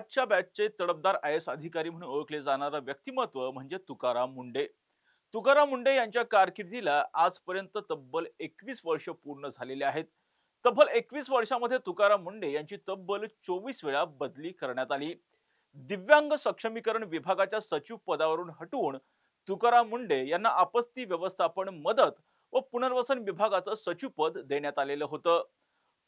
आजच्या बॅचचे तडफदार IAS अधिकारी म्हणून ओळखले जाणारं व्यक्तिमत्व म्हणजे तुकाराम मुंडे. तुकाराम मुंडे यांच्या कारकिर्दीला आजपर्यंत तब्बल 21 वर्ष पूर्ण झालेले आहेत. तब्बल 21 वर्षामध्ये तुकाराम मुंडे यांची तब्बल 24 वेळा बदली करण्यात आली. दिव्यांग सक्षमीकरण विभागाच्या सचिव पदावरून हटवून तुकाराम मुंडे यांना आपत्ती व्यवस्थापन मदत व पुनर्वसन विभागाचं सचिवपद देण्यात आलेलं होतं.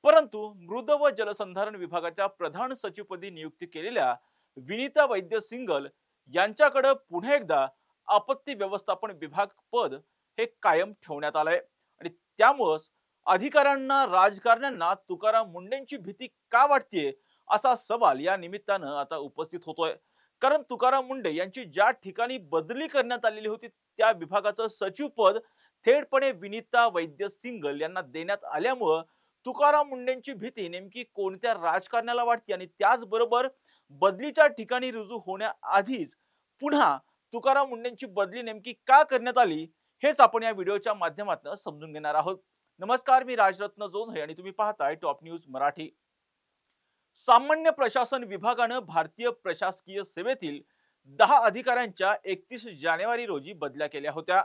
परंतु मृद व जलसंधारण विभागाच्या प्रधान सचिवपदी नियुक्ती केलेल्या विनीता वैद्य सिंगल यांच्याकडे पुन्हा एकदा आपत्ती व्यवस्थापन विभाग पद हे कायम ठेवण्यात आलंय आणि त्यामुळेच अधिकाऱ्यांना राजकारण्यांना तुकाराम मुंडेंची भीती का वाटतेय असा सवाल या निमित्तानं आता उपस्थित होतोय. कारण तुकाराम मुंडे यांची ज्या ठिकाणी बदली करण्यात आलेली होती त्या विभागाचं सचिव पद थेटपणे विनीता वैद्य सिंगल यांना देण्यात आल्यामुळं तुकाराम मुंडेंची भीती नेमकी कोणत्या राजकारण्याला वाटते आणि त्याचबरोबर बदलीच्या ठिकाणी रुजू होण्याआधीच पुन्हा तुकाराम मुंडेंची बदली नेमकी का करण्यात आली हेच आपण या व्हिडिओच्या माध्यमातून समजून घेणार आहोत. नमस्कार, मी राजरत्न जोंधळे आणि तुम्ही पाहताय टॉप न्यूज मराठी. सामान्य प्रशासन विभागानं भारतीय प्रशासकीय सेवेतील 10 अधिकाऱ्यांच्या 31 जानेवारी रोजी बदल्या केल्या होत्या.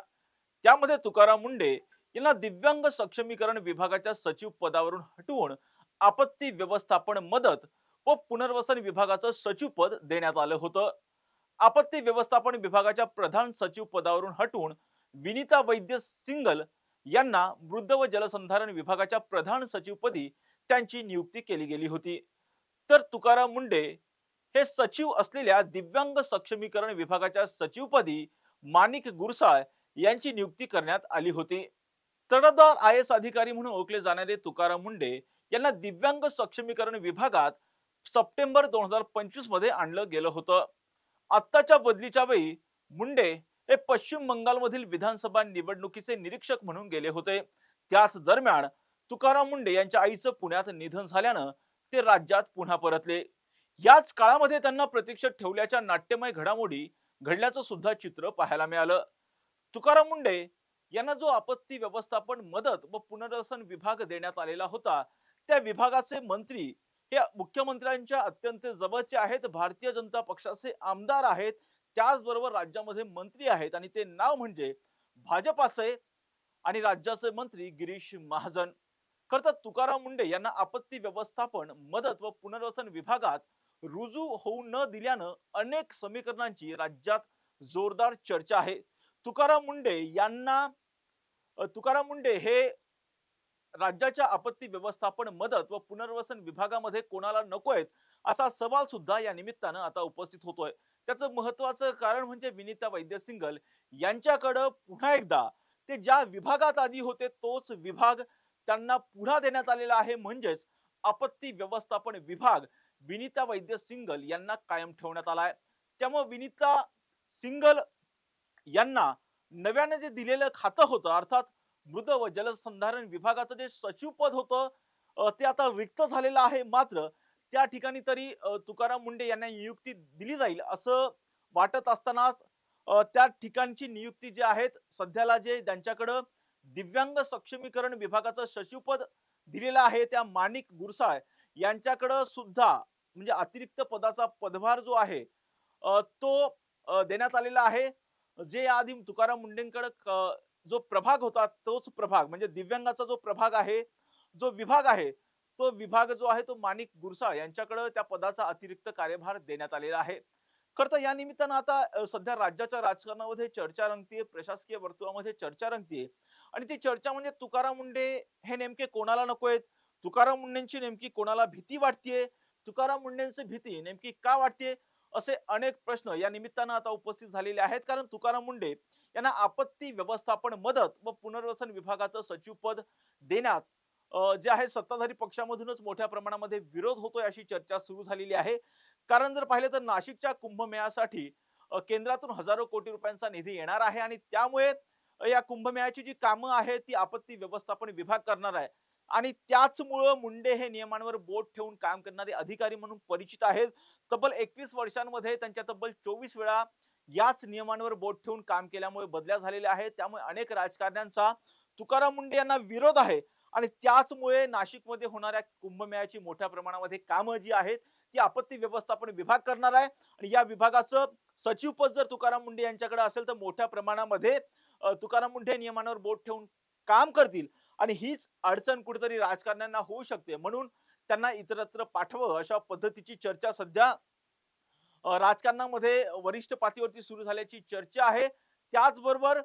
त्यामध्ये तुकाराम मुंडे यांना दिव्यांग सक्षमीकरण विभागाच्या सचिव पदावरून हटवून आपत्ती व्यवस्थापन मदत व पुनर्वसन विभागाचं सचिवपद देण्यात आलं होतं. आपत्ती व्यवस्थापन विभागाच्या प्रधान सचिव पदावरून हटवून विनीता वैद्य सिंगल यांना मृद व जलसंधारण विभागाच्या प्रधान सचिवपदी त्यांची नियुक्ती केली गेली होती. तर तुकाराम मुंडे हे सचिव असलेल्या दिव्यांग सक्षमीकरण विभागाच्या सचिवपदी माणिक गुरसाळ यांची नियुक्ती करण्यात आली होती. तडफदार IAS अधिकारी म्हणून ओळखले जाणारे तुकाराम मुंडे यांना दिव्यांग सक्षमीकरण विभागात सप्टेंबर 2025 मध्ये आणलं गेलं होतं. आत्ताच्या बदलीच्या वेळी मुंडे हे पश्चिम बंगालमधील विधानसभा निवडणुकीचे निरीक्षक म्हणून गेले होते. त्याच दरम्यान तुकाराम मुंडे यांच्या आईचं पुण्यात निधन झाल्यानं ते राज्यात पुन्हा परतले. याच काळामध्ये त्यांना प्रतीक्षेत ठेवल्याच्या नाट्यमय घडामोडी घडल्याचं सुद्धा चित्र पाहायला मिळालं. तुकाराम मुंडे यांना जो आपत्ती व्यवस्थापन मदत व पुनर्वसन विभाग देण्यात आलेला होता त्या विभागाचे मंत्री हे मुख्यमंत्र्यांच्या अत्यंत जवळचे आहेत, भारतीय जनता पक्षाचे आमदार आहेत, त्याचबरोबर राज्यामध्ये मंत्री आहेत आणि ते नाव म्हणजे भाजपाचे आणि राज्याचे मंत्री गिरीश महाजन. खरं तर तुकाराम मुंडे यांना आपत्ती व्यवस्थापन मदत व पुनर्वसन विभागात रुजू होऊ न दिल्यानं अनेक समीकरणांची राज्यात जोरदार चर्चा आहे. तुकाराम मुंडे यांना तुकाराम मुंडे हे राज्याच्या आपत्ती व्यवस्थापन मदत व पुनर्वसन विभागामध्ये कोणाला नकोयत असा सवाल सुद्धा या निमित्तानं आता उपस्थित होतोय. त्याचं महत्वाचं कारण म्हणजे विनीता वैद्य सिंगल यांच्याकडे पुन्हा एकदा ते ज्या विभागात आधी होते तोच विभाग त्यांना पुन्हा देण्यात आलेला आहे, म्हणजेच आपत्ती व्यवस्थापन विभाग विनीता वैद्य सिंगल यांना कायम ठेवण्यात आलाय. त्यामुळे विनीता सिंगल यांना नव्याने जे दिलेलं खातं होतं अर्थात मृद व जलसंधारण विभागाचं जे सचिव पद होतं ते आता रिक्त झालेलं आहे. मात्र त्या ठिकाणी तरी तुकाराम मुंडे यांना नियुक्ती दिली जाईल असं वाटत असतानाच त्या ठिकाणची नियुक्ती जे आहेत सध्याला जे त्यांच्याकडं दिव्यांग सक्षमीकरण विभागाचं सचिवपद दिलेलं आहे त्या माणिक गुरसाळ यांच्याकडं सुद्धा म्हणजे अतिरिक्त पदाचा पदभार जो आहे तो देण्यात आलेला आहे. जे आधी तुकाराम मुंडेंकडे जो प्रभाग होता तोच प्रभाग म्हणजे दिव्यांगाचा जो प्रभाग आहे, जो विभाग आहे, तो विभाग जो आहे तो माणिक गुरसाळ यांच्याकडे त्या पदाचा अतिरिक्त कार्यभार देण्यात आलेला आहे. खरं तर या निमित्तानं आता सध्या राज्याच्या राजकारणामध्ये चर्चा रंगतीये, प्रशासकीय वर्तुळामध्ये चर्चा रंगतीये आणि ती चर्चा म्हणजे तुकाराम मुंडे हे नेमके कोणाला नकोयत, तुकाराम मुंडेंची नेमकी कोणाला भीती वाटतेय, तुकाराम मुंडेंची भीती नेमकी का वाटतेय, असे अनेक प्रश्न या निमित्तानं आता उपस्थित झालेले आहेत. कारण तुकाराम मुंडे यांना आपत्ती व्यवस्थापन मदत व पुनर्वसन विभागाचं सचिवपद देण्यात जे आहे सत्ताधारी पक्षामधूनच मोठ्या प्रमाणामध्ये विरोध होतोय अशी चर्चा सुरू झालेली आहे. कारण जर पाहिलं तर नाशिकच्या कुंभमेळ्यासाठी केंद्रातून हजारो कोटी रुपयांचा निधी येणार आहे आणि त्यामुळे या कुंभमेळ्याची जी कामं आहेत ती आपत्ती व्यवस्थापन विभाग करणार आहे आणि त्याचमुळे मुंडे हे नियमांवर बोट ठेवून काम करणारे अधिकारी म्हणून परिचित आहेत. तब्बल 21 वर्षांमध्ये त्यांच्या तब्बल 24 वेळा याच नियमांवर बोट ठेवून काम केल्यामुळे बदल्या झालेल्या आहेत. त्यामुळे अनेक राजकारण्यांचा तुकाराम मुंडे यांना विरोध आहे आणि त्याचमुळे नाशिकमध्ये होणाऱ्या कुंभमेळ्याची मोठ्या प्रमाणामध्ये कामं जी आहेत ती की आपत्ती व्यवस्थापन विभाग करणार आहे आणि या विभागाचं सचिवपद जर तुकाराम मुंढे यांच्याकडे असेल तर मोठ्या प्रमाणामध्ये तुकाराम मुंढे नियमांवर बोट ठेवून काम करतील आणि हीच अडचण कुठेतरी राजकारण्यांना होऊ शकते, म्हणून त्यांना इतरत्र पाठवावं अशा पद्धतीची चर्चा सध्या राजकारणामध्ये वरिष्ठ पातळीवरती सुरू झाल्याची चर्चा आहे. त्याचबरोबर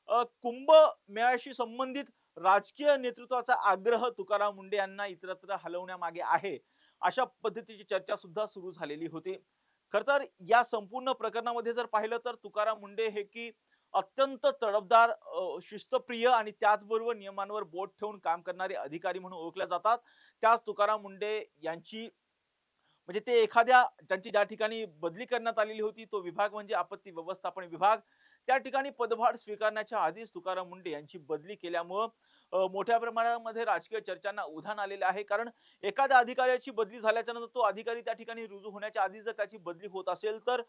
कुंभ मेळ्याशी संबंधित राजकीय नेतृत्वाचा आग्रह तुकाराम मुंढे यांना इतरत्र हलवण्यामागे आहे, अशा पद्धतीची चर्चा सुद्धा सुरू झालेली होती. खर तर या संपूर्ण प्रकरणामध्ये जर पाहिलं तर तुकाराम मुंढे हे की अत्यंत तडफदार, शिस्तप्रिय आणि त्याचबरोबर नियमांवर बोट ठेवून काम करणारे अधिकारी म्हणून ओळखले जातात. त्याच तुकाराम मुंढे यांची म्हणजे ते एखाद्या त्यांची ज्या ठिकाणी बदली करण्यात आलेली होती तो विभाग म्हणजे आपत्ती व्यवस्थापन विभाग, त्या ठिकाणी पदभार स्वीकारण्याच्या आधीच तुकाराम मुंढे यांची बदली केल्यामुळं मोठ्या प्रमाणामध्ये राजकीय चर्चांना उधाण आलेले आहे. कारण एखाद्या अधिकाऱ्याची बदली झाल्याच्या नंतर तो अधिकारी त्या ठिकाणी रुजू होण्याच्या आधी जर त्याची बदली होत असेल तर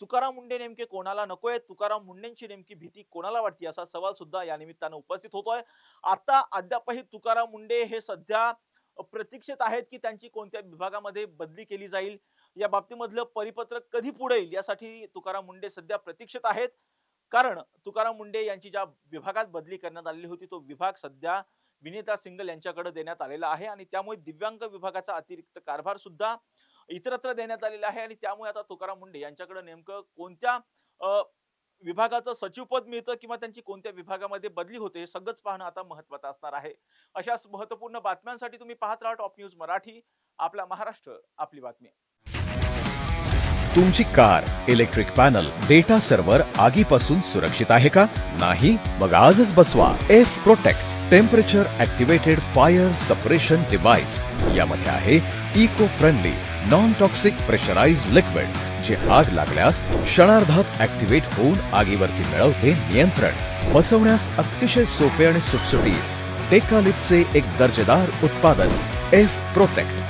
तुकाराम मुंढे नेमके कोणाला नकोय, तुकाराम मुंढेंची नेमकी भीती कोणाला वाटते, असा सवाल सुद्धा या निमित्तानं उपस्थित होतोय. आता अद्यापही तुकाराम मुंढे हे सध्या प्रतीक्षेत आहेत की त्यांची कोणत्या विभागामध्ये बदली केली जाईल, या बाबतीमधलं परिपत्रक कधी पुढे येईल यासाठी तुकाराम मुंढे सध्या प्रतीक्षेत आहेत. कारण तुकाराम मुंढे यांची ज्या विभागात बदली करण्यात आलेली होती तो विभाग सध्या विनीता सिंगल यांच्याकडे देण्यात आलेला आहे आणि त्यामुळे दिव्यांग विभागाचा अतिरिक्त कारभार सुद्धा इतरत्र देण्यात आलेला आहे आणि त्यामुळे आता तुकाराम मुंढे यांच्याकडे नेमकं कोणत्या विभागाचं सचिवपद मिळतं किंवा त्यांची कोणत्या विभागामध्ये बदली होते हे सगळंच पाहणं आता महत्त्वाचं असणार आहे. अशाच महत्त्वपूर्ण बातम्यांसाठी तुम्ही पाहत राहा टॉप न्यूज मराठी. आपला महाराष्ट्र, आपली बातमी. तुमची car, electric panel, data server आगीपासून सुरक्षित आहे का? नाही? मग आजच बसवा F protect temperature activated fire suppression device. यामध्ये आहे eco friendly non toxic pressurised liquid जे आग लागल्यास क्षणार्धात ऍक्टिव्हेट होऊन आगीवरती मिळवते नियंत्रण. बसवण्यास अतिशय सोपे आणि सुटसुटीत. टेकालिपचे एक दर्जेदार उत्पादन एफ प्रोटेक्ट.